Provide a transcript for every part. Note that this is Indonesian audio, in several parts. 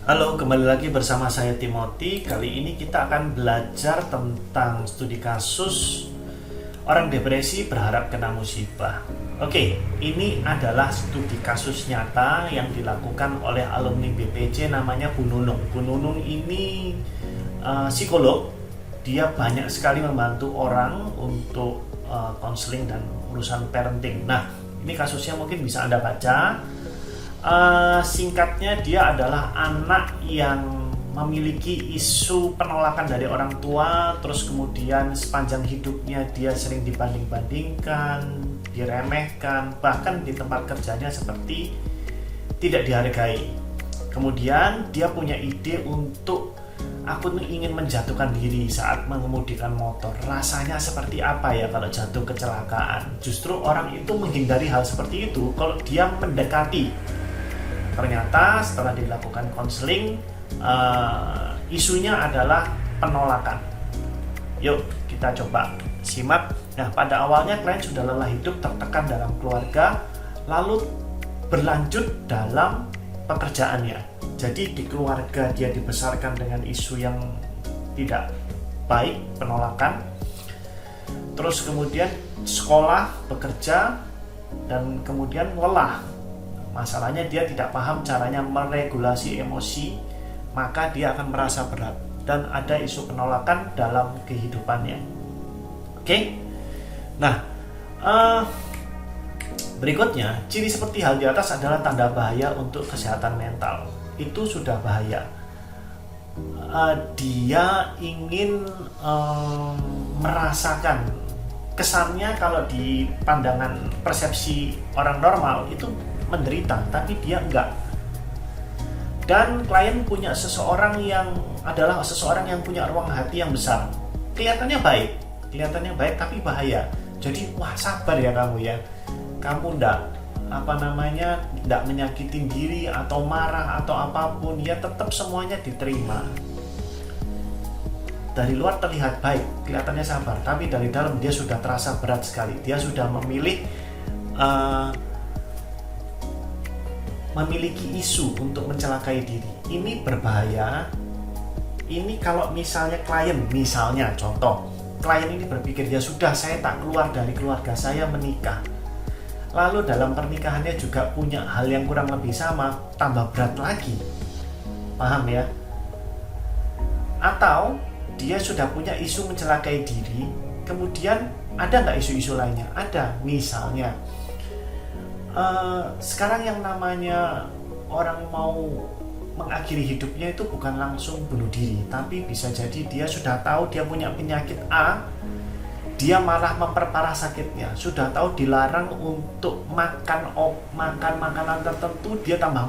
Halo, kembali lagi bersama saya Timothy. Kali ini kita akan belajar tentang studi kasus orang depresi berharap kena musibah. Oke, ini adalah studi kasus nyata yang dilakukan oleh alumni BPJ namanya Bu Nunung. Bu Nunung ini psikolog. Dia banyak sekali membantu orang untuk konseling dan urusan parenting. Nah, ini kasusnya mungkin bisa Anda baca. Singkatnya, dia adalah anak yang memiliki isu penolakan dari orang tua, terus kemudian sepanjang hidupnya dia sering dibanding-bandingkan, diremehkan, bahkan di tempat kerjanya seperti tidak dihargai. Kemudian dia punya ide untuk aku ingin menjatuhkan diri saat mengemudikan motor. Rasanya seperti apa ya kalau jatuh kecelakaan? Justru orang itu menghindari hal seperti itu kalau dia mendekati. Ternyata setelah dilakukan konseling, isunya adalah penolakan. Yuk kita coba simak. Nah, pada awalnya klien sudah lelah hidup, tertekan dalam keluarga, lalu berlanjut dalam pekerjaannya. Jadi di keluarga dia dibesarkan dengan isu yang tidak baik, penolakan. Terus kemudian sekolah, bekerja, dan kemudian lelah. Masalahnya dia tidak paham caranya meregulasi emosi, maka dia akan merasa berat dan ada isu penolakan dalam kehidupannya. Oke? Nah, berikutnya, ciri seperti hal di atas adalah tanda bahaya untuk kesehatan mental. Itu sudah bahaya. Dia ingin merasakan, kesannya kalau di pandangan persepsi orang normal itu menderita, tapi dia enggak. Dan klien punya seseorang yang adalah seseorang yang punya ruang hati yang besar. Kelihatannya baik tapi bahaya. Jadi wah, sabar ya kamu ya. Kamu enggak menyakitin diri atau marah atau apapun, ya tetap semuanya diterima. Dari luar terlihat baik, kelihatannya sabar, tapi dari dalam dia sudah terasa berat sekali. Dia sudah memiliki isu untuk mencelakai diri. Ini berbahaya. Ini kalau misalnya contoh, klien ini berpikir, ya sudah, saya tak keluar dari keluarga saya, menikah. Lalu dalam pernikahannya juga punya hal yang kurang lebih sama, tambah berat lagi. Paham ya? Atau dia sudah punya isu mencelakai diri, kemudian ada nggak isu-isu lainnya? Ada, misalnya sekarang yang namanya orang mau mengakhiri hidupnya itu bukan langsung bunuh diri, tapi bisa jadi dia sudah tahu dia punya penyakit A, dia malah memperparah sakitnya. Sudah tahu dilarang untuk makan makanan tertentu, dia tambah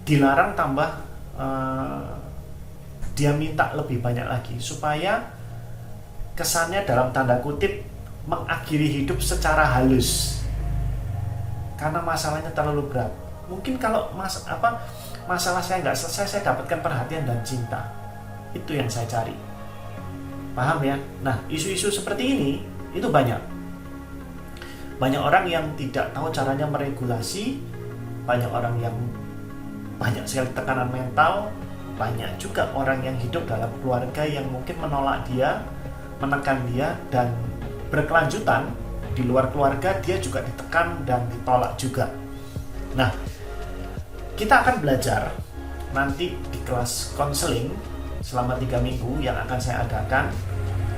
dilarang tambah, dia minta lebih banyak lagi supaya kesannya dalam tanda kutip mengakhiri hidup secara halus karena masalahnya terlalu berat. Mungkin kalau masalah saya nggak selesai, saya dapatkan perhatian dan cinta. Itu yang saya cari. Paham ya? Nah, isu-isu seperti ini itu banyak orang yang tidak tahu caranya meregulasi, banyak orang yang banyak sekali tekanan mental, banyak juga orang yang hidup dalam keluarga yang mungkin menolak dia, menekan dia, dan berkelanjutan di luar keluarga dia juga ditekan dan ditolak juga. Nah, kita akan belajar nanti di kelas konseling selama 3 minggu yang akan saya adakan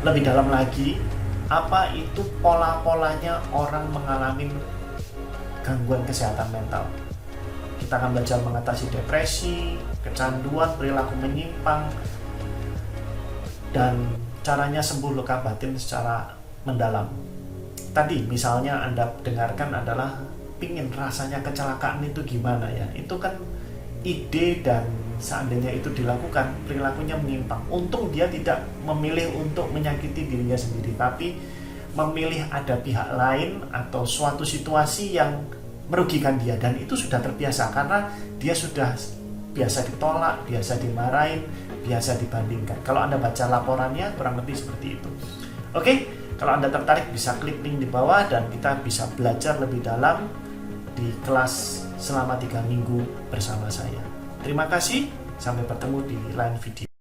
lebih dalam lagi apa itu pola-polanya orang mengalami gangguan kesehatan mental. Kita akan belajar mengatasi depresi, kecanduan, perilaku menyimpang, dan caranya sembuh luka batin secara mendalam. Tadi misalnya Anda dengarkan adalah pingin rasanya kecelakaan itu gimana ya. Itu kan ide, dan seandainya itu dilakukan perilakunya menyimpang. Untung dia tidak memilih untuk menyakiti dirinya sendiri, tapi memilih ada pihak lain atau suatu situasi yang merugikan dia, dan itu sudah terbiasa karena dia sudah biasa ditolak, biasa dimarahin, biasa dibandingkan. Kalau Anda baca laporannya kurang lebih seperti itu. Oke? Kalau Anda tertarik bisa klik link di bawah dan kita bisa belajar lebih dalam di kelas selama 3 minggu bersama saya. Terima kasih, sampai bertemu di lain video.